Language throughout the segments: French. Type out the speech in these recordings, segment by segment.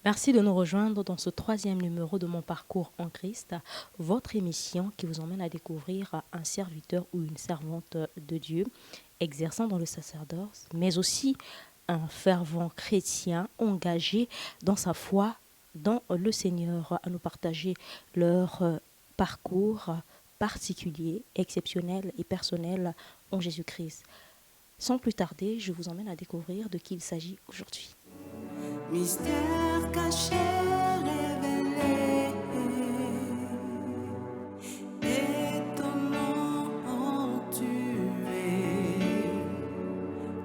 Merci de nous rejoindre dans ce troisième numéro de Mon parcours en Christ, votre émission qui vous emmène à découvrir un serviteur ou une servante de Dieu exerçant dans le sacerdoce, mais aussi un fervent chrétien engagé dans sa foi dans le Seigneur, à nous partager leur parcours particulier, exceptionnel et personnel en Jésus-Christ. Sans plus tarder, je vous emmène à découvrir de qui il s'agit aujourd'hui. Mystère caché, révélé, étonnant, tu es.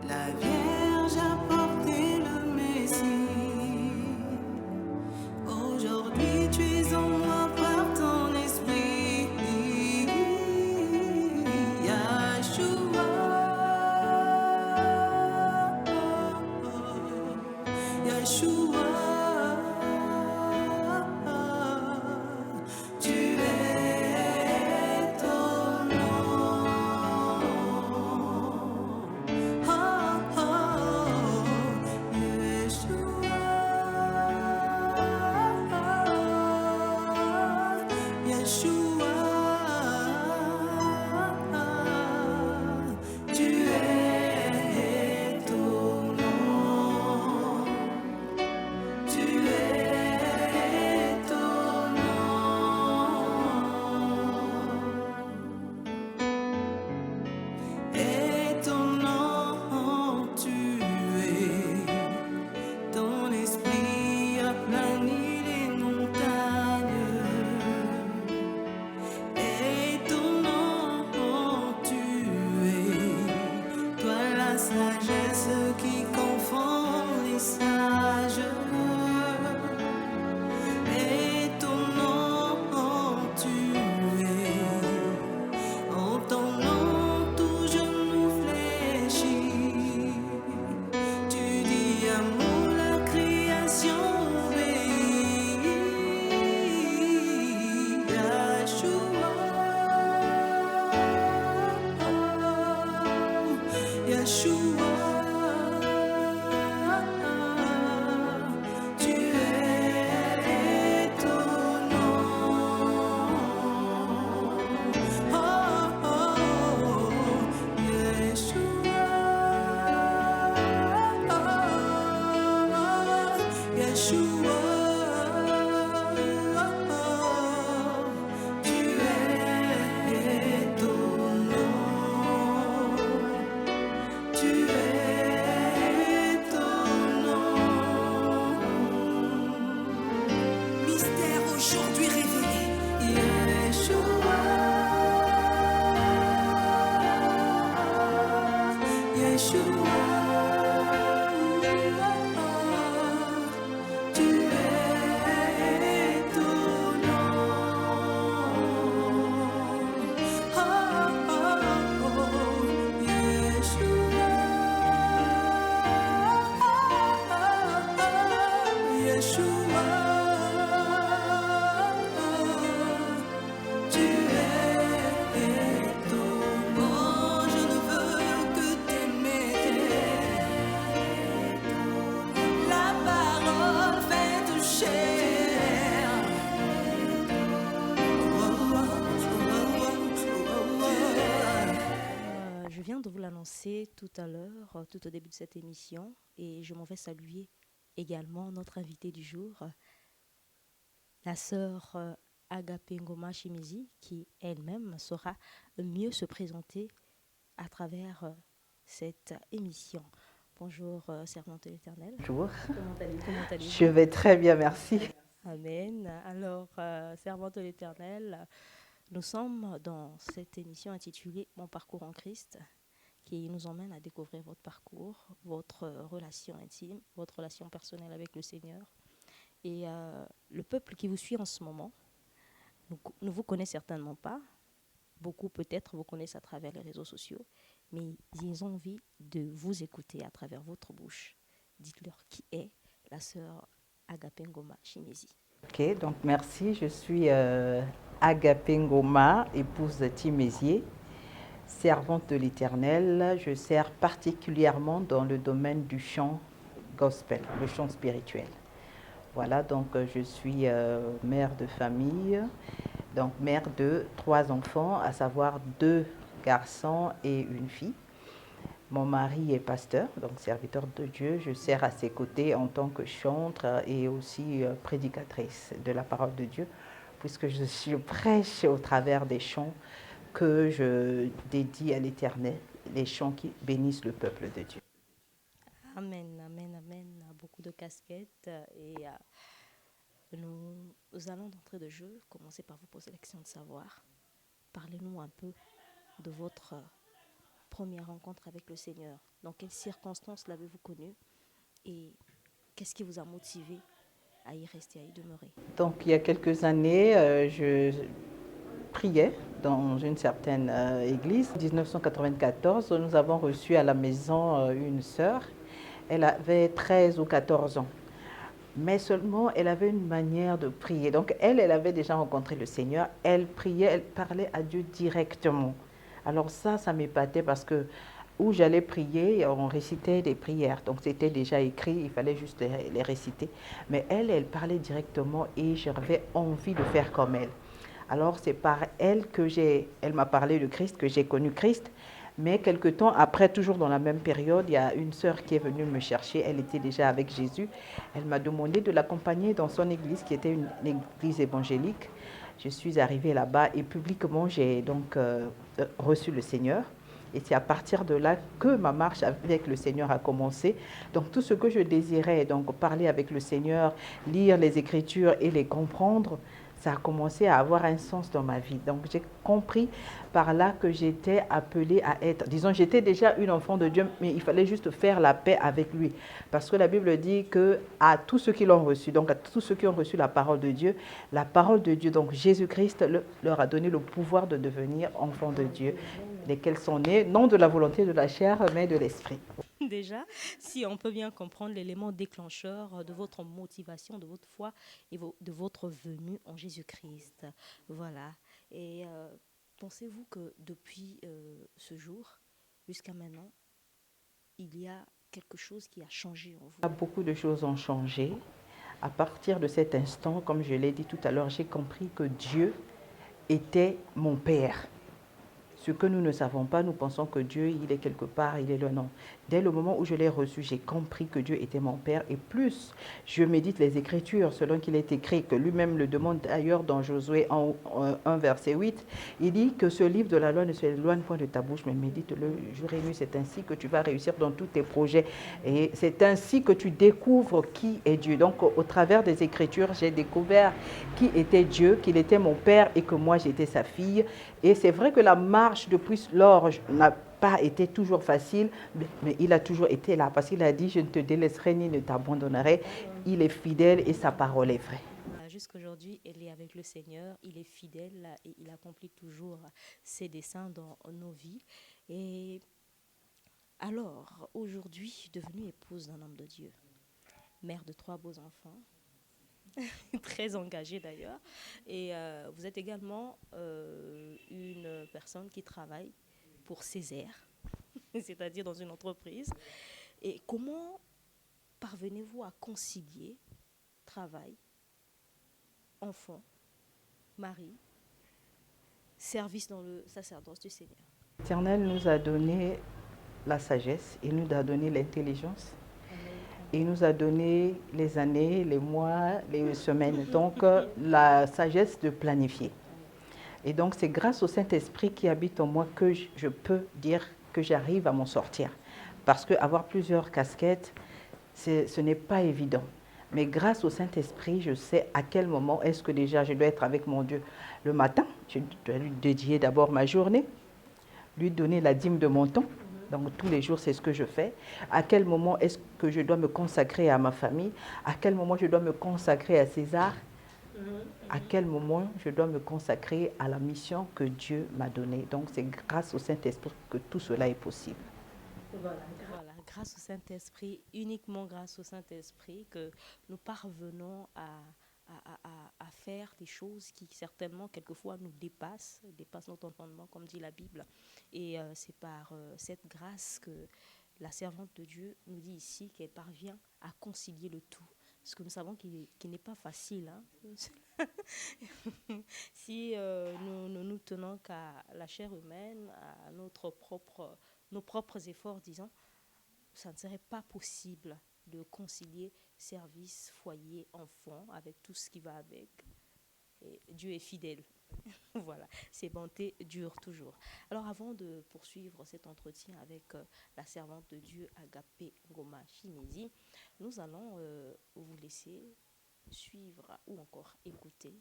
La Vierge a porté le Messie. Aujourd'hui, tu es en moi par ton esprit. Yahshua, Yahshua. Je viens de vous l'annoncer tout à l'heure, tout au début de cette émission, et je m'en vais saluer également notre invitée du jour, la sœur Agapé Ngoma Chimizi, qui elle-même saura mieux se présenter à travers cette émission. Bonjour, servante de l'Éternel. Bonjour. Comment allez-vous? Je vais très bien, merci. Amen. Alors, servante de l'Éternel, nous sommes dans cette émission intitulée Mon parcours en Christ, qui nous emmène à découvrir votre parcours, votre relation intime, votre relation personnelle avec le Seigneur. Et le peuple qui vous suit en ce moment ne vous connaît certainement pas. Beaucoup peut-être vous connaissent à travers les réseaux sociaux, mais ils ont envie de vous écouter à travers votre bouche. Dites-leur qui est la sœur Agapé Ngoma Chimizi. Ok, donc merci. Je suis Agapé Ngoma, épouse de Timézié, servante de l'Éternel. Je sers particulièrement dans le domaine du chant gospel, le chant spirituel. Voilà, donc je suis mère de famille, donc mère de 3 enfants, à savoir 2 garçons et une fille. Mon mari est pasteur, donc serviteur de Dieu. Je sers à ses côtés en tant que chantre et aussi prédicatrice de la parole de Dieu, puisque je prêche au travers des chants que je dédie à l'Éternel, les chants qui bénissent le peuple de Dieu. Amen, amen, amen. Beaucoup de casquettes et nous allons d'entrée de jeu commencer par vous poser la question de savoir. Parlez-nous un peu de votre première rencontre avec le Seigneur. Dans quelles circonstances l'avez-vous connu et qu'est-ce qui vous a motivé à y rester, à y demeurer? Donc il y a quelques années, je priais dans une certaine église. En 1994, nous avons reçu à la maison une sœur. Elle avait 13 ou 14 ans. Mais seulement, elle avait une manière de prier. Donc, elle avait déjà rencontré le Seigneur. Elle priait, elle parlait à Dieu directement. Alors ça m'épatait parce que où j'allais prier, on récitait des prières. Donc, c'était déjà écrit, il fallait juste les réciter. Mais elle parlait directement et j'avais envie de faire comme elle. Alors, c'est par elle elle m'a parlé de Christ, que j'ai connu Christ. Mais quelque temps après, toujours dans la même période, il y a une sœur qui est venue me chercher. Elle était déjà avec Jésus. Elle m'a demandé de l'accompagner dans son église, qui était une église évangélique. Je suis arrivée là-bas et publiquement, j'ai donc reçu le Seigneur. Et c'est à partir de là que ma marche avec le Seigneur a commencé. Donc tout ce que je désirais, donc parler avec le Seigneur, lire les Écritures et les comprendre, ça a commencé à avoir un sens dans ma vie. Donc j'ai compris par là que j'étais appelée à être, disons, j'étais déjà une enfant de Dieu, mais il fallait juste faire la paix avec lui. Parce que la Bible dit que à tous ceux qui l'ont reçu, donc à tous ceux qui ont reçu la parole de Dieu, donc Jésus-Christ leur a donné le pouvoir de devenir enfants de Dieu, lesquels sont nés, non de la volonté de la chair, mais de l'esprit. Déjà, si on peut bien comprendre l'élément déclencheur de votre motivation, de votre foi et de votre venue en Jésus-Christ. Voilà. Et pensez-vous que depuis ce jour jusqu'à maintenant, il y a quelque chose qui a changé en vous? Beaucoup de choses ont changé. À partir de cet instant, comme je l'ai dit tout à l'heure, j'ai compris que Dieu était mon Père. Ce que nous ne savons pas, nous pensons que Dieu, il est quelque part, il est le nom. Dès le moment où je l'ai reçu, j'ai compris que Dieu était mon Père. Et plus je médite les Écritures, selon qu'il est écrit, que lui-même le demande d'ailleurs dans Josué 1, verset 8, il dit que ce livre de la loi ne s'éloigne point de ta bouche, mais médite-le jour et nuit. C'est ainsi que tu vas réussir dans tous tes projets. Et c'est ainsi que tu découvres qui est Dieu. Donc, au travers des Écritures, j'ai découvert qui était Dieu, qu'il était mon Père et que moi, j'étais sa fille. Et c'est vrai que la marche depuis lors n'a pas été toujours facile, mais il a toujours été là parce qu'il a dit, je ne te délaisserai ni ne t'abandonnerai. Il est fidèle et sa parole est vraie. Jusqu'aujourd'hui, elle est avec le Seigneur, il est fidèle et il accomplit toujours ses desseins dans nos vies. Et alors, aujourd'hui, devenue épouse d'un homme de Dieu, mère de 3 beaux enfants, très engagée d'ailleurs, et vous êtes également une personne qui travaille pour Césaire, c'est-à-dire dans une entreprise. Et comment parvenez-vous à concilier travail, enfant, mari, service dans le sacerdoce du Seigneur? L'Éternel nous a donné la sagesse, il nous a donné l'intelligence, il nous a donné les années, les mois, les semaines, donc la sagesse de planifier. Et donc c'est grâce au Saint-Esprit qui habite en moi que je peux dire que j'arrive à m'en sortir. Parce qu'avoir plusieurs casquettes, ce n'est pas évident. Mais grâce au Saint-Esprit, je sais à quel moment est-ce que déjà je dois être avec mon Dieu. Le matin, je dois lui dédier d'abord ma journée, lui donner la dîme de mon temps. Donc tous les jours, c'est ce que je fais. À quel moment est-ce que je dois me consacrer à ma famille? À quel moment je dois me consacrer à César? À quel moment je dois me consacrer à la mission que Dieu m'a donnée. Donc c'est grâce au Saint-Esprit que tout cela est possible. Voilà, grâce au Saint-Esprit, uniquement grâce au Saint-Esprit, que nous parvenons à faire des choses qui certainement quelquefois nous dépassent notre entendement, comme dit la Bible. Et c'est par cette grâce que la servante de Dieu nous dit ici qu'elle parvient à concilier le tout, ce que nous savons qui n'est pas facile. Hein. Si nous ne nous tenons qu'à la chair humaine, à nos propres efforts, disons, ça ne serait pas possible de concilier service, foyer, enfant, avec tout ce qui va avec. Et Dieu est fidèle. Voilà, ses bontés durent toujours. Alors avant de poursuivre cet entretien avec la servante de Dieu Agapé Ngoma Chimézi, nous allons vous laisser suivre ou encore écouter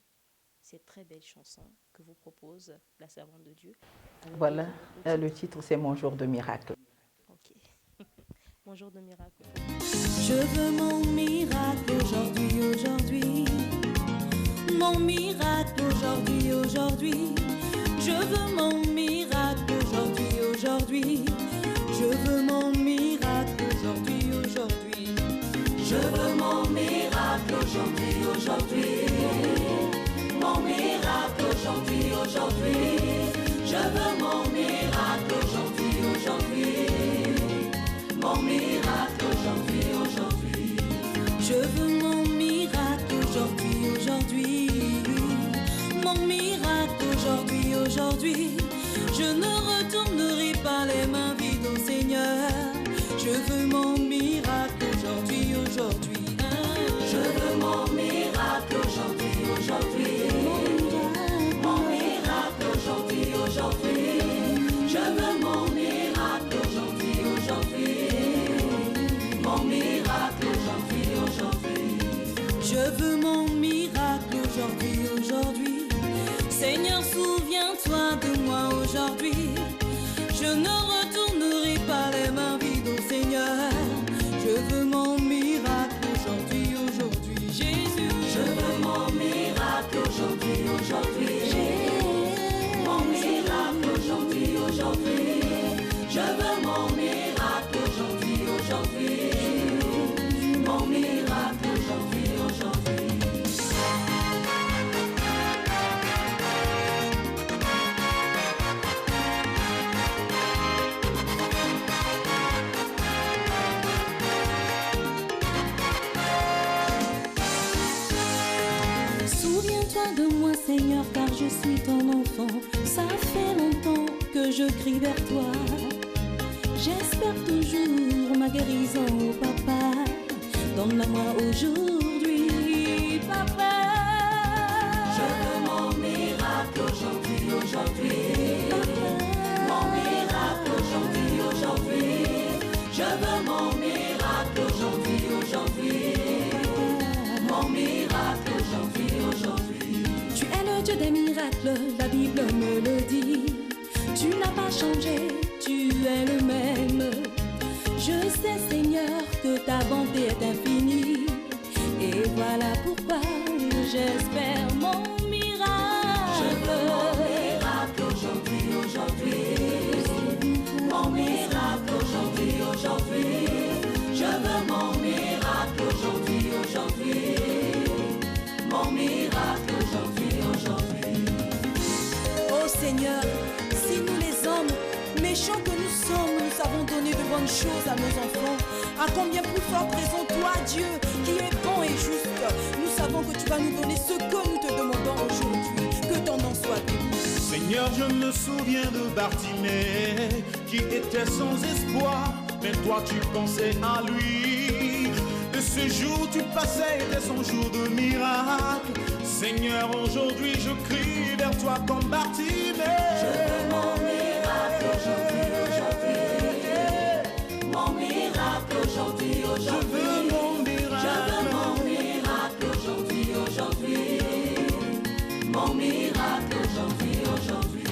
cette très belle chanson que vous propose la servante de Dieu. Voilà, le titre c'est Mon jour de miracle. Ok. Mon jour de miracle. Je veux mon miracle aujourd'hui, aujourd'hui. Mon miracle aujourd'hui, aujourd'hui. Je veux mon miracle aujourd'hui, aujourd'hui. Je veux mon miracle aujourd'hui, aujourd'hui. Je veux mon miracle aujourd'hui, aujourd'hui. Mon miracle aujourd'hui, aujourd'hui. Je veux mon miracle aujourd'hui, aujourd'hui. Mon miracle aujourd'hui, aujourd'hui. Je veux mon miracle aujourd'hui, aujourd'hui. Mon miracle aujourd'hui, aujourd'hui. Je ne retournerai pas les mains vides au Seigneur. Je veux mon miracle aujourd'hui, aujourd'hui. Je veux mon miracle aujourd'hui, aujourd'hui. Mon miracle aujourd'hui, aujourd'hui. Je veux mon miracle aujourd'hui, aujourd'hui. Mon miracle aujourd'hui, aujourd'hui. Je veux mon miracle aujourd'hui, aujourd'hui. Seigneur, souviens-toi de moi aujourd'hui. Je ne retournerai pas les mains vides au Seigneur. Je veux mon miracle aujourd'hui, aujourd'hui. Jésus, je veux mon miracle aujourd'hui, aujourd'hui. Mon miracle aujourd'hui, aujourd'hui. Je veux mon miracle aujourd'hui, aujourd'hui. Mon miracle aujourd'hui, aujourd'hui. Souviens-toi de moi, Seigneur, car je suis ton enfant. Ça fait longtemps que je crie vers toi. J'espère toujours ma guérison, oh papa. Donne-la-moi aujourd'hui, papa. Je veux mon miracle aujourd'hui, aujourd'hui. Mon miracle aujourd'hui, aujourd'hui. Je veux mon miracle aujourd'hui, aujourd'hui. Mon miracle aujourd'hui, aujourd'hui. Tu es le Dieu des miracles, la Bible me le dit. Tu n'as pas changé, tu es le même. Je sais, Seigneur, que ta bonté est infinie. Et voilà pourquoi j'espère mon miracle. Je veux mon miracle aujourd'hui, aujourd'hui. Mon miracle aujourd'hui, aujourd'hui. Je veux mon miracle aujourd'hui, aujourd'hui. Mon miracle aujourd'hui, aujourd'hui. Oh Seigneur, si nous les hommes, méchants que nous sommes, nous avons donné de bonnes choses à nos enfants, à combien plus forte raison toi, Dieu, qui est bon et juste, nous savons que tu vas nous donner ce que nous te demandons aujourd'hui. Que ton nom soit béni. Seigneur, je me souviens de Bartimée, qui était sans espoir, mais toi tu pensais à lui. De ce jour tu passais, était son jour de miracle. Seigneur, aujourd'hui je crie vers toi comme Bartimée. Je veux mon miracle aujourd'hui, aujourd'hui. Mon miracle aujourd'hui, aujourd'hui. Je veux mon miracle. Je veux mon miracle aujourd'hui, aujourd'hui. Mon miracle aujourd'hui, aujourd'hui.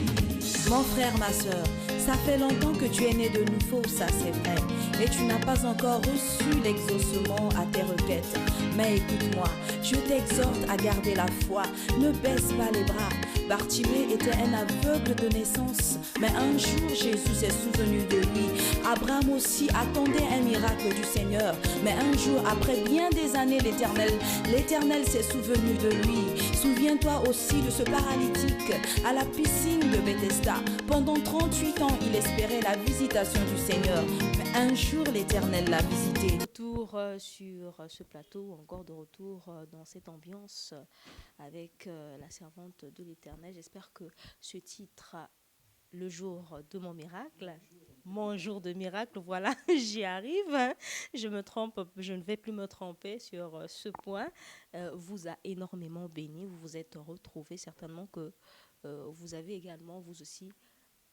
Mon frère, ma soeur, ça fait longtemps que tu es né de nouveau, ça c'est vrai. Et tu n'as pas encore reçu l'exaucement à tes requêtes. Mais écoute-moi, je t'exhorte à garder la foi. Ne baisse pas les bras. Bartimée était un aveugle de naissance, mais un jour Jésus s'est souvenu de lui. Abraham aussi attendait un miracle du Seigneur, mais un jour, après bien des années, l'Éternel s'est souvenu de lui. Souviens-toi aussi de ce paralytique à la piscine de Bethesda. résultat. Pendant 38 ans, il espérait la visitation du Seigneur. Mais un jour, l'Éternel l'a visité. Retour sur ce plateau, encore de retour dans cette ambiance avec la servante de l'Éternel. J'espère que ce titre, le jour de mon miracle, mon jour de miracle, voilà, j'y arrive. Je me trompe, je ne vais plus me tromper sur ce point. Vous a énormément béni, vous vous êtes retrouvés, certainement que vous avez également, vous aussi,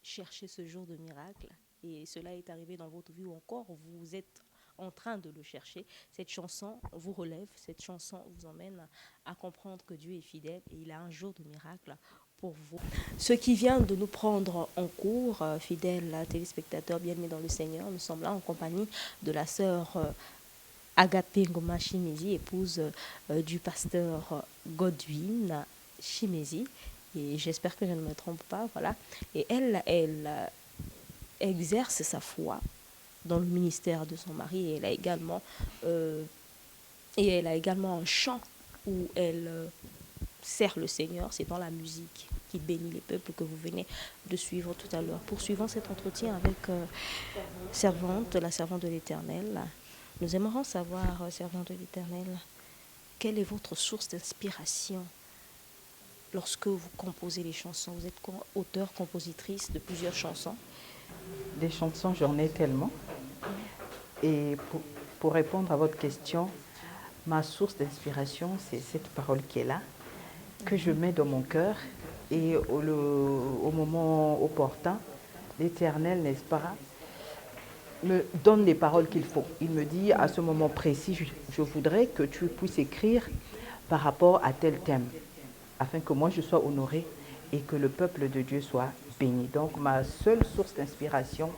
cherché ce jour de miracle. Et cela est arrivé dans votre vie ou encore vous êtes en train de le chercher. Cette chanson vous relève, cette chanson vous emmène à comprendre que Dieu est fidèle et il a un jour de miracle pour vous. Ceux qui viennent de nous prendre en cours, fidèles téléspectateurs bien-aimés dans le Seigneur, nous sommes là en compagnie de la sœur Agapé Ngoma Chimézi, épouse du pasteur Godwin Chimézi. Et j'espère que je ne me trompe pas, voilà. Et elle exerce sa foi dans le ministère de son mari. Et elle a également un chant où elle sert le Seigneur. C'est dans la musique qui bénit les peuples que vous venez de suivre tout à l'heure. Poursuivons cet entretien avec la servante de l'Éternel. Nous aimerions savoir, servante de l'Éternel, quelle est votre source d'inspiration lorsque vous composez les chansons? Vous êtes auteur, compositrice de plusieurs chansons. Des chansons, j'en ai tellement. Et pour répondre à votre question, ma source d'inspiration, c'est cette parole qui est là, que je mets dans mon cœur. Et au moment opportun, l'Éternel, n'est-ce pas, me donne les paroles qu'il faut. Il me dit, à ce moment précis, je voudrais que tu puisses écrire par rapport à tel thème, afin que moi je sois honorée et que le peuple de Dieu soit béni. Donc ma seule source d'inspiration,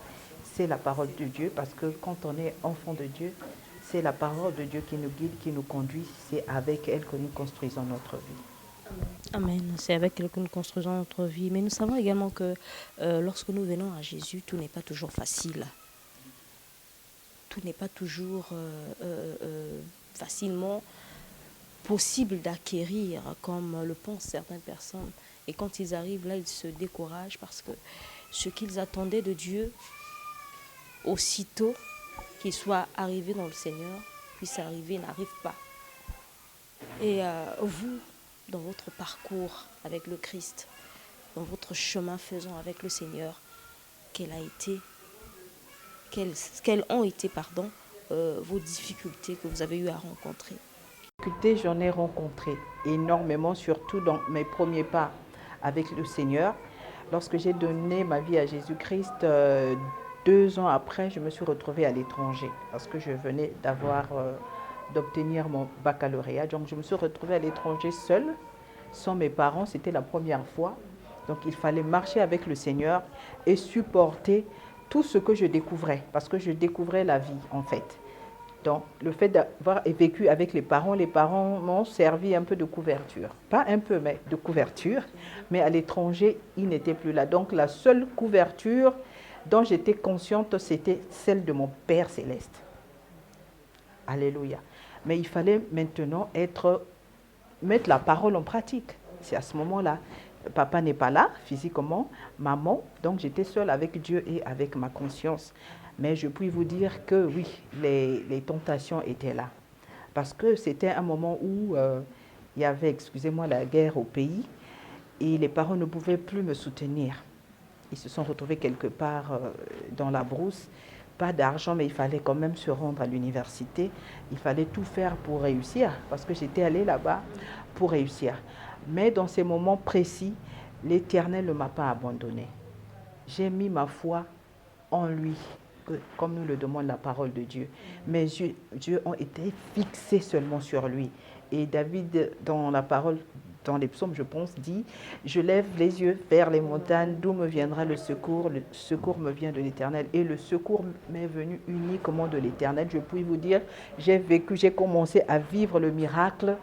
c'est la parole de Dieu, parce que quand on est enfant de Dieu, c'est la parole de Dieu qui nous guide, qui nous conduit. C'est avec elle que nous construisons notre vie. Amen. C'est avec elle que nous construisons notre vie. Mais nous savons également que lorsque nous venons à Jésus, tout n'est pas toujours facile. Tout n'est pas toujours facilement possible d'acquérir, comme le pensent certaines personnes. Et quand ils arrivent là, ils se découragent parce que ce qu'ils attendaient de Dieu, aussitôt qu'il soit arrivé dans le Seigneur, puisse arriver, n'arrive pas. Et vous, dans votre parcours avec le Christ, dans votre chemin faisant avec le Seigneur, quelles ont été vos difficultés que vous avez eu à rencontrer? J'en ai rencontré énormément, surtout dans mes premiers pas avec le Seigneur. Lorsque j'ai donné ma vie à Jésus-Christ, 2 ans après, je me suis retrouvée à l'étranger parce que je venais d'obtenir mon baccalauréat. Donc je me suis retrouvée à l'étranger seule, sans mes parents. C'était la première fois. Donc il fallait marcher avec le Seigneur et supporter tout ce que je découvrais, parce que je découvrais la vie en fait. Donc, le fait d'avoir vécu avec les parents m'ont servi un peu de couverture. Pas un peu, mais de couverture. Mais à l'étranger, ils n'étaient plus là. Donc, la seule couverture dont j'étais consciente, c'était celle de mon Père Céleste. Alléluia. Mais il fallait maintenant mettre la parole en pratique. C'est à ce moment-là. Papa n'est pas là, physiquement, maman. Donc, j'étais seule avec Dieu et avec ma conscience. Mais je puis vous dire que oui, les tentations étaient là. Parce que c'était un moment où il y avait, excusez-moi, la guerre au pays et les parents ne pouvaient plus me soutenir. Ils se sont retrouvés quelque part dans la brousse. Pas d'argent, mais il fallait quand même se rendre à l'université. Il fallait tout faire pour réussir, parce que j'étais allée là-bas pour réussir. Mais dans ces moments précis, l'Éternel ne m'a pas abandonnée. J'ai mis ma foi en lui, comme nous le demande la parole de Dieu. Mes yeux ont été fixés seulement sur lui. Et David, dans la parole, dans les psaumes, je pense, dit « Je lève les yeux vers les montagnes, d'où me viendra le secours. Le secours me vient de l'Éternel. » Et le secours m'est venu uniquement de l'Éternel. Je puis vous dire, j'ai commencé à vivre le miracle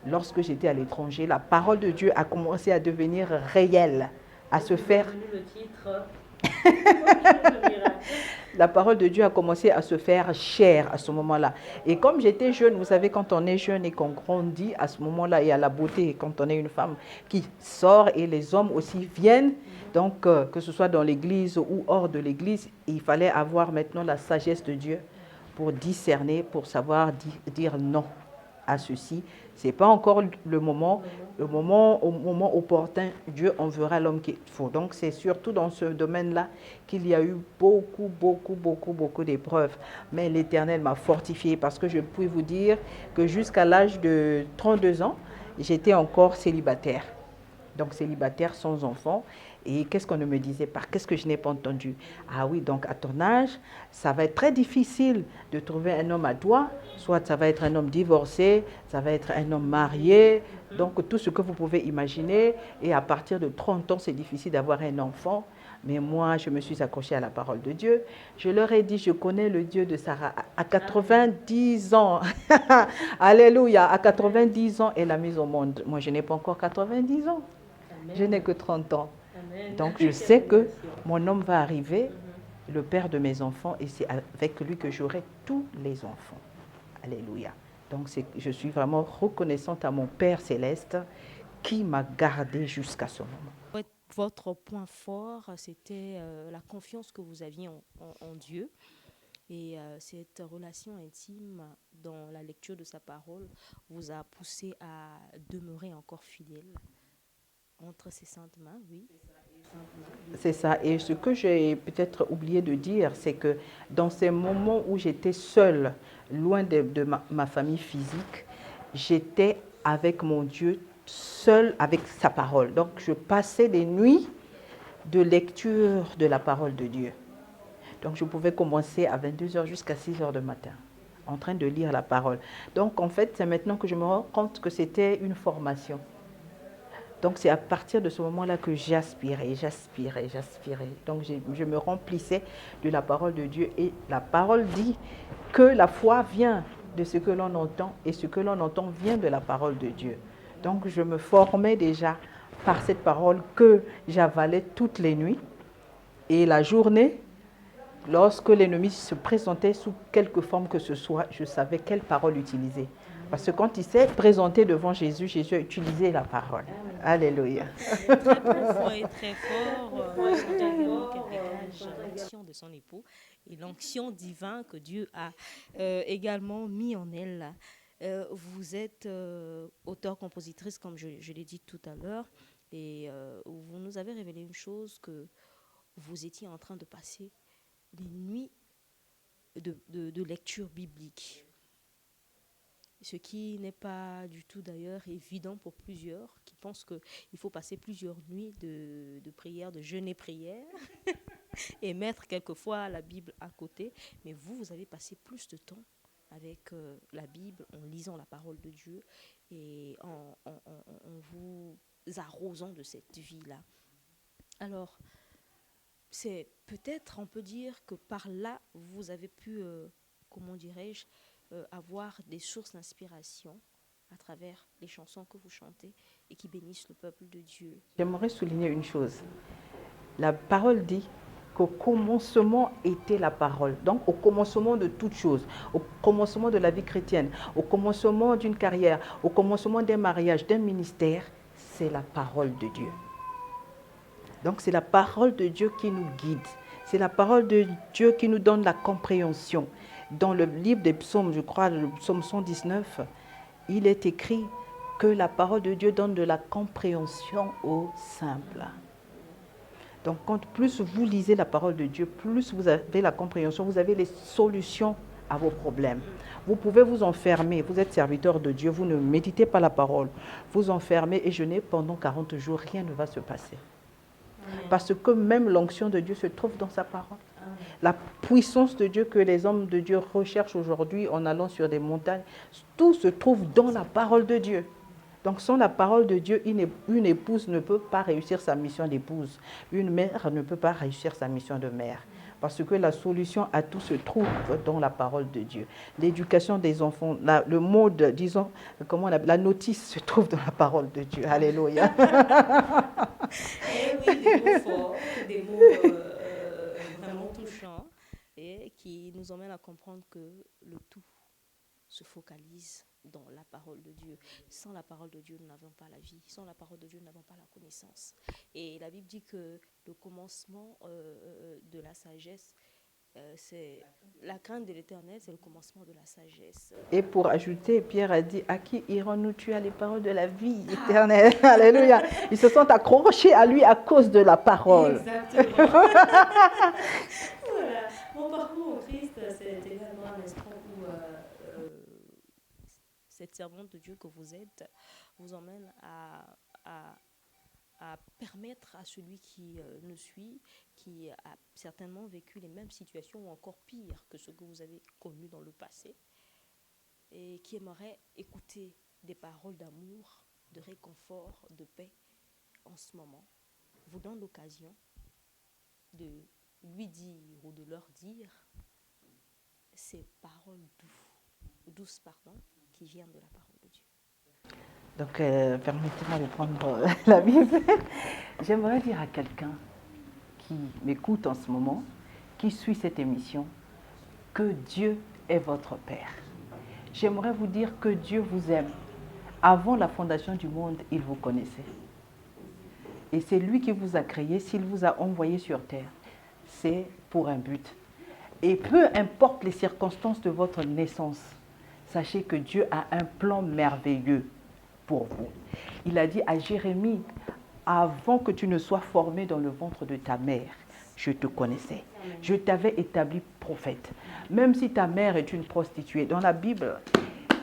lorsque j'étais à l'étranger. La parole de Dieu a commencé à devenir réelle, à se faire... la parole de Dieu a commencé à se faire chair à ce moment-là. Et comme j'étais jeune, vous savez, quand on est jeune et qu'on grandit, à ce moment-là, il y a la beauté, quand on est une femme qui sort et les hommes aussi viennent, donc que ce soit dans l'église ou hors de l'église, il fallait avoir maintenant la sagesse de Dieu pour discerner, pour savoir dire non à ceci. Ce n'est pas encore le moment au moment opportun, Dieu enverra l'homme qu'il faut. Donc c'est surtout dans ce domaine-là qu'il y a eu beaucoup d'épreuves. Mais l'Éternel m'a fortifié parce que je puis vous dire que jusqu'à l'âge de 32 ans, j'étais encore célibataire. Donc célibataire sans enfant. Et qu'est-ce qu'on ne me disait pas? Qu'est-ce que je n'ai pas entendu? Ah oui, donc à ton âge, ça va être très difficile de trouver un homme à toi. Soit ça va être un homme divorcé, ça va être un homme marié. Donc tout ce que vous pouvez imaginer. Et à partir de 30 ans, c'est difficile d'avoir un enfant. Mais moi, je me suis accrochée à la parole de Dieu. Je leur ai dit, je connais le Dieu de Sarah. À 90 ans, alléluia, à 90 ans, elle a mis au monde. Moi, je n'ai pas encore 90 ans. Amen. Je n'ai que 30 ans. Amen. Donc, je sais que mon homme va arriver, le père de mes enfants, et c'est avec lui que j'aurai tous les enfants. Alléluia. Donc, je suis vraiment reconnaissante à mon Père céleste qui m'a gardée jusqu'à ce moment. Votre point fort, c'était la confiance que vous aviez en Dieu. Et cette relation intime dans la lecture de sa parole vous a poussé à demeurer encore fidèle entre ses saintes mains, oui. C'est ça. Et ce que j'ai peut-être oublié de dire, c'est que dans ces moments où j'étais seule, loin de ma famille physique, j'étais avec mon Dieu, seule avec sa parole. Donc, je passais des nuits de lecture de la parole de Dieu. Donc, je pouvais commencer à 22h jusqu'à 6h du matin, en train de lire la parole. Donc, en fait, c'est maintenant que je me rends compte que c'était une formation. Donc, c'est à partir de ce moment-là que j'aspirais. Donc, je me remplissais de la parole de Dieu. Et la parole dit que la foi vient de ce que l'on entend, et ce que l'on entend vient de la parole de Dieu. Donc, je me formais déjà par cette parole que j'avalais toutes les nuits. Et la journée, lorsque l'ennemi se présentait sous quelque forme que ce soit, je savais quelle parole utiliser. Parce que quand il s'est présenté devant Jésus, Jésus a utilisé la parole. Alléluia. Très profond et très fort. Moi, l'onction de son époux et l'onction divine que Dieu a également mis en elle. Vous êtes auteure-compositrice, comme je l'ai dit tout à l'heure, et vous nous avez révélé une chose, que vous étiez en train de passer des nuits de lecture biblique. Ce qui n'est pas du tout d'ailleurs évident pour plusieurs qui pensent qu'il faut passer plusieurs nuits de prière, de jeûne et prière et mettre quelquefois la Bible à côté. Mais vous avez passé plus de temps avec la Bible, en lisant la parole de Dieu et en vous arrosant de cette vie-là. Alors, c'est peut-être, on peut dire que par là, vous avez pu, comment dirais-je, avoir des sources d'inspiration à travers les chansons que vous chantez et qui bénissent le peuple de Dieu. J'aimerais souligner une chose. La parole dit qu'au commencement était la parole. Donc au commencement de toute chose, au commencement de la vie chrétienne, au commencement d'une carrière, au commencement d'un mariage, d'un ministère, c'est la parole de Dieu. Donc c'est la parole de Dieu qui nous guide. C'est la parole de Dieu qui nous donne la compréhension. Dans le livre des psaumes, je crois, le psaume 119, il est écrit que la parole de Dieu donne de la compréhension aux simples. Donc, quand plus vous lisez la parole de Dieu, plus vous avez la compréhension, vous avez les solutions à vos problèmes. Vous pouvez vous enfermer, vous êtes serviteur de Dieu, vous ne méditez pas la parole, vous enfermez et jeûnez pendant 40 jours, rien ne va se passer. Parce que même l'onction de Dieu se trouve dans sa parole. La puissance de Dieu que les hommes de Dieu recherchent aujourd'hui en allant sur des montagnes, tout se trouve dans la parole de Dieu. Donc sans la parole de Dieu, une épouse ne peut pas réussir sa mission d'épouse. Une mère ne peut pas réussir sa mission de mère. Parce que la solution à tout se trouve dans la parole de Dieu. L'éducation des enfants, le mode, disons, la notice se trouve dans la parole de Dieu. Alléluia. Et oui, des mots forts, des mots vraiment touchants. et qui nous emmène à comprendre que le tout se focalise dans la parole de Dieu. Sans la parole de Dieu, nous n'avons pas la vie. Sans la parole de Dieu, nous n'avons pas la connaissance. Et la Bible dit que le commencement de la sagesse, c'est la crainte de l'Éternel, c'est le commencement de la sagesse. Et pour ajouter, Pierre a dit, à qui irons-nous? Tu as les paroles de la vie éternelle. Alléluia. Ils se sont accrochés à lui à cause de la parole. Exactement. Voilà. Mon parcours au Christ, c'est également un instant où cette servante de Dieu que vous êtes vous emmène à permettre à celui qui nous suit, qui a certainement vécu les mêmes situations ou encore pire que ce que vous avez connu dans le passé, et qui aimerait écouter des paroles d'amour, de réconfort, de paix en ce moment, vous donne l'occasion de lui dire ou de leur dire ces paroles douces qui viennent de la parole de Dieu. Donc, permettez-moi de prendre la Bible. J'aimerais dire à quelqu'un qui m'écoute en ce moment, qui suit cette émission, que Dieu est votre Père. J'aimerais vous dire que Dieu vous aime. Avant la fondation du monde, il vous connaissait. Et c'est lui qui vous a créé, s'il vous a envoyé sur terre, c'est pour un but. Et peu importe les circonstances de votre naissance, sachez que Dieu a un plan merveilleux pour vous. Il a dit à Jérémie, avant que tu ne sois formé dans le ventre de ta mère, je te connaissais. Je t'avais établi prophète. Même si ta mère est une prostituée, dans la Bible,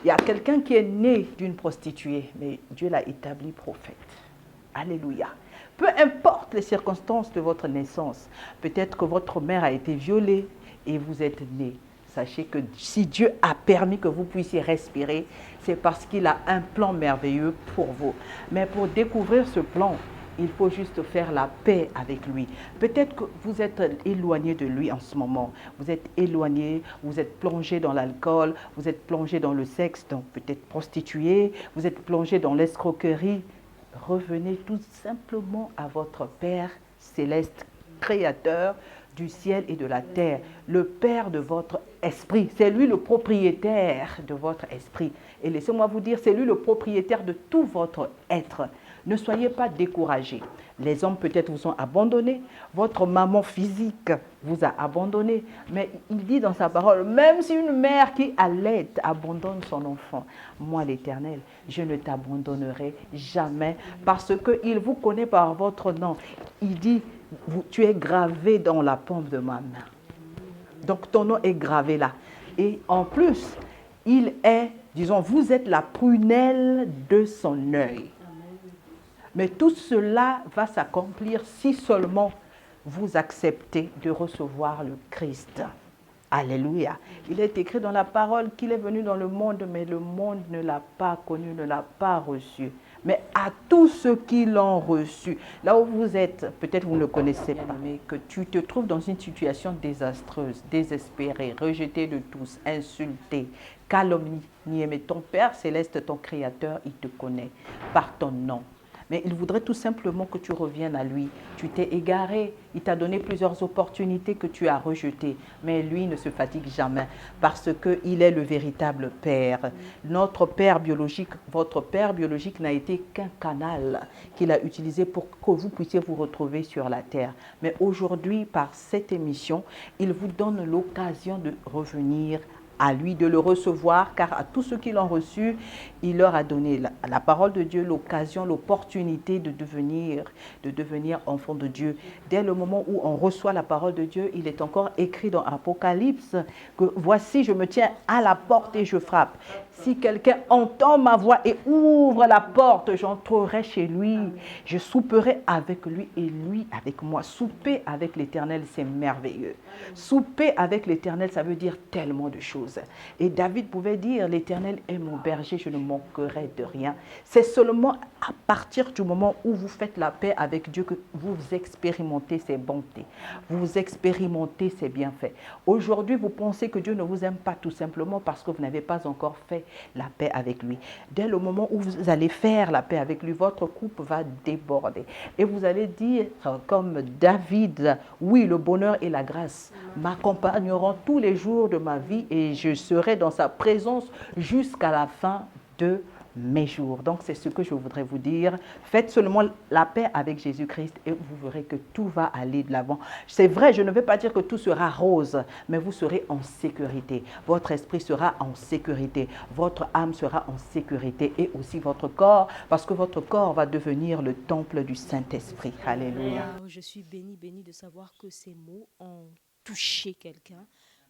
il y a quelqu'un qui est né d'une prostituée, mais Dieu l'a établi prophète. Alléluia. Peu importe les circonstances de votre naissance, peut-être que votre mère a été violée et vous êtes né. Sachez que si Dieu a permis que vous puissiez respirer, c'est parce qu'il a un plan merveilleux pour vous. Mais pour découvrir ce plan, il faut juste faire la paix avec lui. Peut-être que vous êtes éloigné de lui en ce moment. Vous êtes éloigné, vous êtes plongé dans l'alcool, vous êtes plongé dans le sexe, donc peut-être prostitué, vous êtes plongé dans l'escroquerie. Revenez tout simplement à votre Père céleste, créateur du ciel et de la terre, le Père de votre esprit. C'est lui le propriétaire de votre esprit. Et laissez-moi vous dire, c'est lui le propriétaire de tout votre être. Ne soyez pas découragés. Les hommes peut-être vous ont abandonné, votre maman physique vous a abandonné, mais il dit dans sa parole, même si une mère qui allait abandonne son enfant, moi l'Éternel, je ne t'abandonnerai jamais, parce qu'il vous connaît par votre nom. Il dit, tu es gravé dans la paume de ma main. Donc ton nom est gravé là. Et en plus, il est, disons, vous êtes la prunelle de son œil. Mais tout cela va s'accomplir si seulement vous acceptez de recevoir le Christ. Alléluia. Il est écrit dans la parole qu'il est venu dans le monde, mais le monde ne l'a pas connu, ne l'a pas reçu. Mais à tous ceux qui l'ont reçu, là où vous êtes, peut-être vous ne le connaissez pas, mais que tu te trouves dans une situation désastreuse, désespérée, rejetée de tous, insultée, calomniée. Mais ton Père céleste, ton Créateur, il te connaît par ton nom. Mais il voudrait tout simplement que tu reviennes à lui. Tu t'es égaré, il t'a donné plusieurs opportunités que tu as rejetées. Mais lui ne se fatigue jamais parce qu'il est le véritable Père. Notre Père biologique, votre Père biologique n'a été qu'un canal qu'il a utilisé pour que vous puissiez vous retrouver sur la terre. Mais aujourd'hui, par cette émission, il vous donne l'occasion de revenir à lui, de le recevoir, car à tous ceux qui l'ont reçu, il leur a donné la parole de Dieu, l'occasion, l'opportunité de devenir enfant de Dieu. Dès le moment où on reçoit la parole de Dieu, il est encore écrit dans Apocalypse que « Voici, je me tiens à la porte et je frappe. Si quelqu'un entend ma voix et ouvre la porte, j'entrerai chez lui. Je souperai avec lui et lui avec moi. » Souper avec l'Éternel, c'est merveilleux. Souper avec l'Éternel, ça veut dire tellement de choses. Et David pouvait dire, l'Éternel est mon berger, je ne manquerai de rien. C'est seulement à partir du moment où vous faites la paix avec Dieu que vous expérimentez ses bontés. Vous expérimentez ses bienfaits. Aujourd'hui, vous pensez que Dieu ne vous aime pas tout simplement parce que vous n'avez pas encore fait la paix avec lui. Dès le moment où vous allez faire la paix avec lui, votre coupe va déborder. Et vous allez dire, comme David, oui, le bonheur et la grâce m'accompagneront tous les jours de ma vie et je serai dans sa présence jusqu'à la fin de mes jours. Donc, c'est ce que je voudrais vous dire. Faites seulement la paix avec Jésus-Christ et vous verrez que tout va aller de l'avant. C'est vrai, je ne vais pas dire que tout sera rose, mais vous serez en sécurité. Votre esprit sera en sécurité. Votre âme sera en sécurité et aussi votre corps, parce que votre corps va devenir le temple du Saint-Esprit. Alléluia. Je suis bénie de savoir que ces mots ont touché quelqu'un.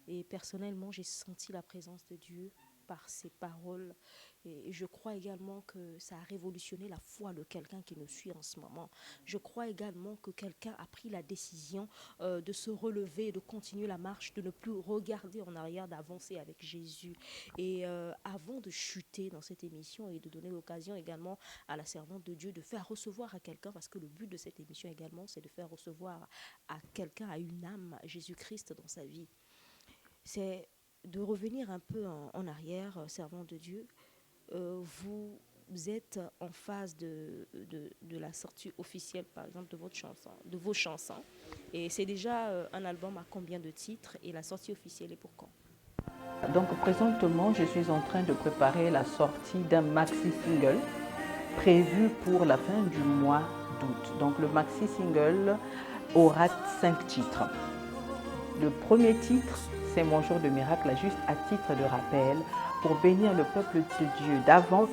Et personnellement, j'ai senti la présence de Dieu par ces paroles. Et je crois également que ça a révolutionné la foi de quelqu'un qui nous suit en ce moment. Je crois également que quelqu'un a pris la décision de se relever, de continuer la marche, de ne plus regarder en arrière, d'avancer avec Jésus. Et avant de chuter dans cette émission et de donner l'occasion également à la servante de Dieu de faire recevoir à quelqu'un, parce que le but de cette émission également, c'est de faire recevoir à quelqu'un, à une âme, Jésus-Christ dans sa vie. C'est de revenir un peu en arrière, servant de Dieu. Vous êtes en phase de la sortie officielle, par exemple, de vos chansons. Et c'est déjà un album à combien de titres et la sortie officielle est pour quand? Donc, présentement, je suis en train de préparer la sortie d'un maxi-single prévu pour la fin du mois d'août. Donc, le maxi-single aura 5 titres. Le premier titre, c'est Mon jour de miracle, juste à titre de rappel, pour bénir le peuple de Dieu d'avant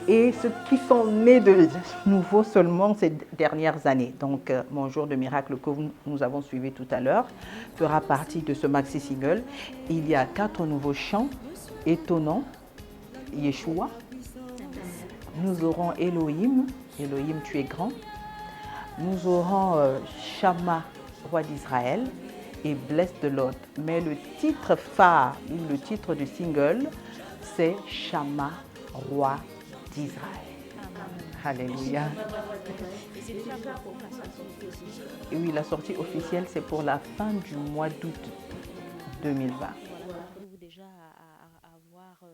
et ceux qui sont nés de nouveau seulement ces dernières années. Donc, Mon jour de miracle que nous avons suivi tout à l'heure fera partie de ce maxi-single. Il y a 4 nouveaux chants, Étonnant, Yeshua. Nous aurons Elohim, Elohim tu es grand. Nous aurons Shama, roi d'Israël, et Bless the Lord. Mais le titre phare, le titre du single, c'est Shama, roi d'Israël. Alléluia. Et oui, la sortie officielle, c'est pour la fin du mois d'août 2020. Vous déjà à avoir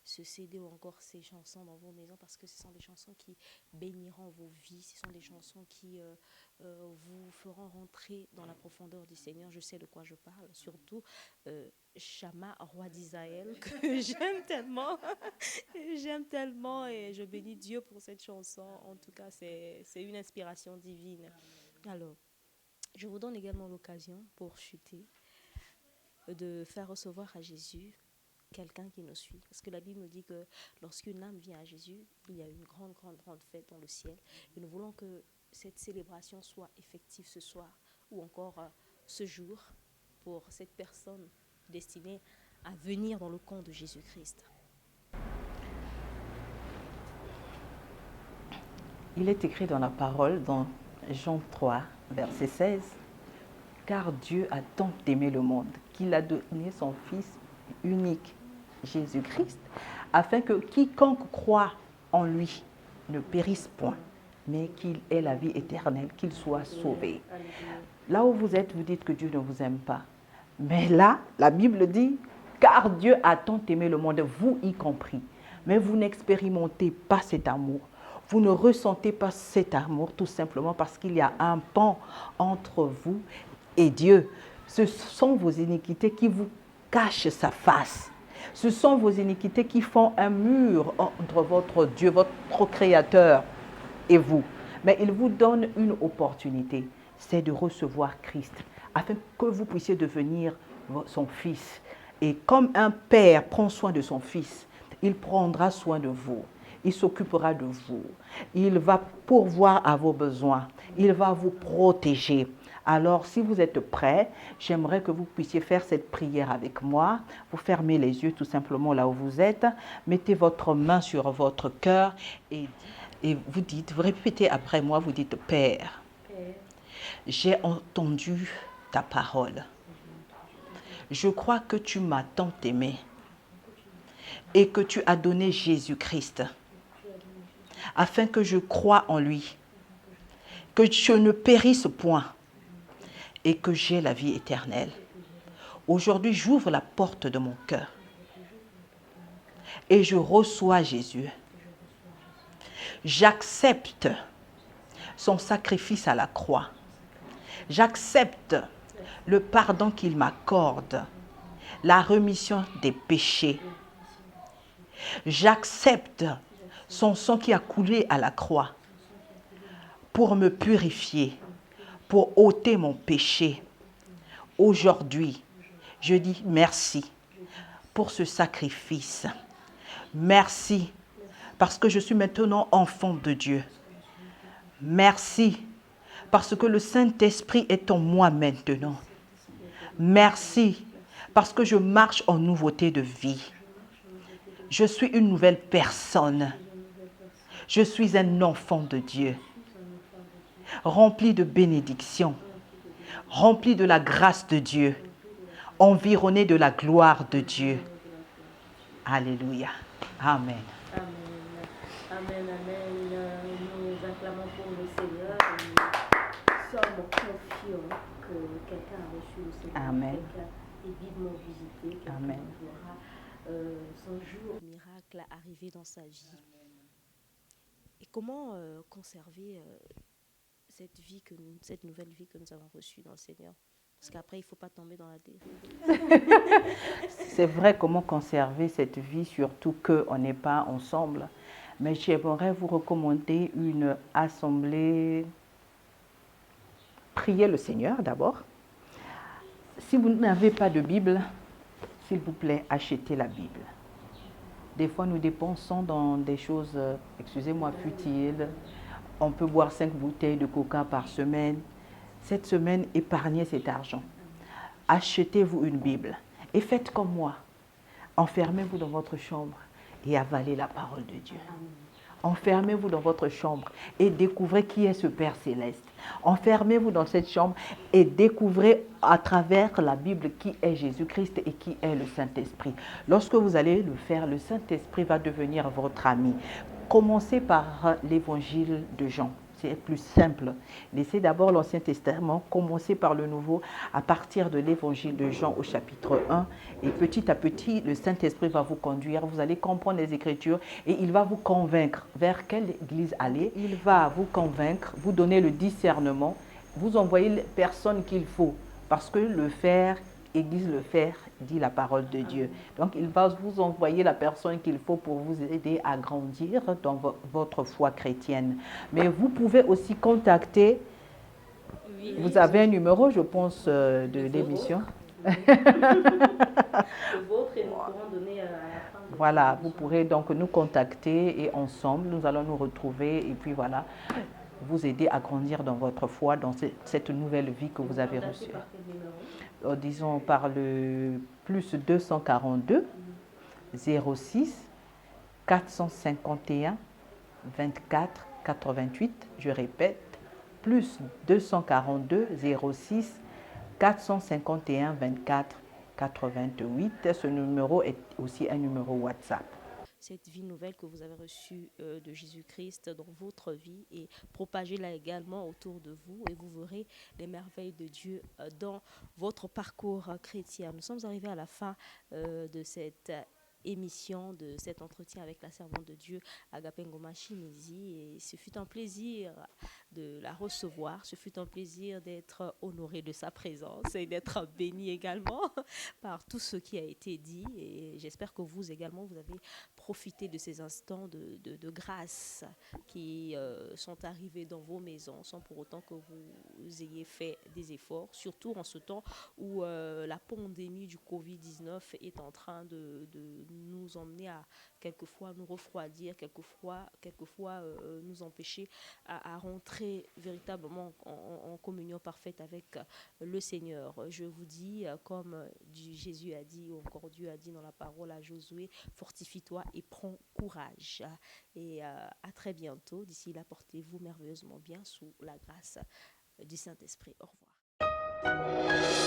ce CD ou encore ces chansons dans vos maisons, parce que ce sont des chansons qui béniront vos vies, ce sont des chansons qui vous feront rentrer dans la profondeur du Seigneur. Je sais de quoi je parle, surtout Shama, roi d'Israël, que j'aime tellement. J'aime tellement et je bénis Dieu pour cette chanson. En tout cas, c'est une inspiration divine. Alors, je vous donne également l'occasion pour chuter, de faire recevoir à Jésus quelqu'un qui nous suit. Parce que la Bible nous dit que lorsqu'une âme vient à Jésus, il y a une grande fête dans le ciel. Et nous voulons que cette célébration soit effective ce soir ou encore ce jour pour cette personne destinée à venir dans le camp de Jésus-Christ. Il est écrit dans la parole, dans Jean 3, verset 16, « Car Dieu a tant aimé le monde qu'il a donné son Fils unique, Jésus-Christ, afin que quiconque croit en lui ne périsse point, mais qu'il ait la vie éternelle, qu'il soit sauvé. » Là où vous êtes, vous dites que Dieu ne vous aime pas. Mais là, la Bible dit, « Car Dieu a tant aimé le monde, vous y compris. » Mais vous n'expérimentez pas cet amour. Vous ne ressentez pas cet amour tout simplement parce qu'il y a un pan entre vous et Dieu. Ce sont vos iniquités qui vous cachent sa face. Ce sont vos iniquités qui font un mur entre votre Dieu, votre Créateur et vous. Mais il vous donne une opportunité, c'est de recevoir Christ, afin que vous puissiez devenir son fils. Et comme un père prend soin de son fils, il prendra soin de vous. Il s'occupera de vous. Il va pourvoir à vos besoins. Il va vous protéger. Alors, si vous êtes prêts, j'aimerais que vous puissiez faire cette prière avec moi. Vous fermez les yeux tout simplement là où vous êtes. Mettez votre main sur votre cœur et vous dites, vous répétez après moi, vous dites, Père, j'ai entendu ta parole. Je crois que tu m'as tant aimé et que tu as donné Jésus-Christ afin que je croie en lui, que je ne périsse point et que j'ai la vie éternelle. Aujourd'hui, j'ouvre la porte de mon cœur. et je reçois Jésus. J'accepte son sacrifice à la croix. J'accepte le pardon qu'il m'accorde, la rémission des péchés. J'accepte son sang qui a coulé à la croix pour me purifier, pour ôter mon péché. Aujourd'hui, je dis merci pour ce sacrifice. Merci parce que je suis maintenant enfant de Dieu. Merci parce que le Saint-Esprit est en moi maintenant. Merci parce que je marche en nouveauté de vie. Je suis une nouvelle personne. Je suis un enfant de Dieu, rempli de bénédictions, rempli de la grâce de Dieu, environné de la gloire de Dieu. Alléluia. Amen. Amen. Amen, amen. Nous acclamons pour le Seigneur et nous sommes confiants que quelqu'un a reçu le Seigneur. Amen. Quelqu'un est vivement visité. Quelqu'un Amen. verra son jour miracle arriver dans sa vie. Et comment conserver cette nouvelle vie que nous avons reçue dans le Seigneur? Parce qu'après, il ne faut pas tomber dans la dérive. C'est vrai, comment conserver cette vie, surtout qu'on n'est pas ensemble. Mais j'aimerais vous recommander une assemblée. Priez le Seigneur d'abord. Si vous n'avez pas de Bible, s'il vous plaît, achetez la Bible. Des fois, nous dépensons dans des choses, excusez-moi, futiles. On peut boire 5 bouteilles de coca par semaine. Cette semaine, épargnez cet argent. Achetez-vous une Bible et faites comme moi. Enfermez-vous dans votre chambre et avalez la parole de Dieu. Enfermez-vous dans votre chambre et découvrez qui est ce Père céleste. Enfermez-vous dans cette chambre et découvrez à travers la Bible qui est Jésus-Christ et qui est le Saint-Esprit. Lorsque vous allez le faire, le Saint-Esprit va devenir votre ami. Commencez par l'évangile de Jean. C'est plus simple. Laissez d'abord l'Ancien Testament, commencez par le Nouveau à partir de l'évangile de Jean au chapitre 1. Et petit à petit, le Saint-Esprit va vous conduire. Vous allez comprendre les Écritures et il va vous convaincre vers quelle église aller. Il va vous convaincre, vous donner le discernement, vous envoyer les personnes qu'il faut. Parce que le faire, Église le faire, dit la parole de Dieu. Donc, il va vous envoyer la personne qu'il faut pour vous aider à grandir dans votre foi chrétienne. Mais vous pouvez aussi contacter, vous avez un numéro, je pense, de l'émission. Le vôtre et nous pourrons donner à la fin. Voilà, vous pourrez donc nous contacter et ensemble, nous allons nous retrouver et puis voilà, vous aider à grandir dans votre foi, dans cette nouvelle vie que vous avez reçue. Disons par le plus 242 06 451 24 88. Je répète, plus 242 06 451 24 88. Ce numéro est aussi un numéro WhatsApp. Cette vie nouvelle que vous avez reçue de Jésus-Christ dans votre vie et propagez-la également autour de vous et vous verrez les merveilles de Dieu dans votre parcours chrétien. Nous sommes arrivés à la fin de cette émission, de cet entretien avec la servante de Dieu, Agape Ngoma Chimézie, et ce fut un plaisir de la recevoir, ce fut un plaisir d'être honoré de sa présence et d'être béni également par tout ce qui a été dit, et j'espère que vous également, vous avez profité de ces instants de grâce qui sont arrivés dans vos maisons sans pour autant que vous ayez fait des efforts, surtout en ce temps où la pandémie du Covid-19 est en train de nous emmener à quelquefois nous refroidir, quelquefois nous empêcher à rentrer véritablement en communion parfaite avec le Seigneur. Je vous dis, comme Jésus a dit, ou encore Dieu a dit dans la parole à Josué, fortifie-toi et prends courage. Et à très bientôt. D'ici là, portez-vous merveilleusement bien sous la grâce du Saint-Esprit. Au revoir.